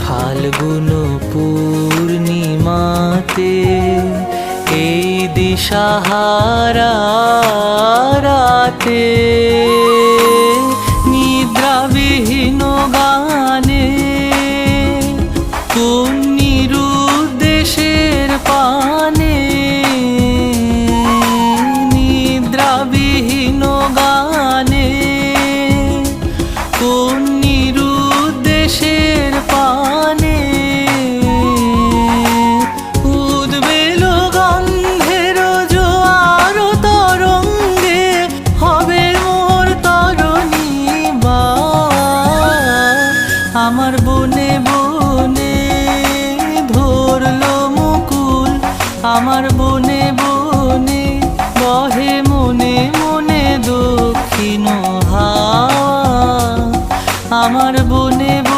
ফাল্গুন পূর্ণিমাতে এই দিশাহারা রাতে নিদ্রাবিহীন গানে কোন নিরুদ্দেশের পানে নিদ্রাবিহীন গানে কোন নিরুদ্দেশের পানে উদ্বেল গন্ধের জোয়ার তরঙ্গে হবে মোর তরণী আমার বনে বনে ধরলো মুকুল আমার বনে বনে বহে মনে মনে দক্ষিণ হাওয়া আমার বনে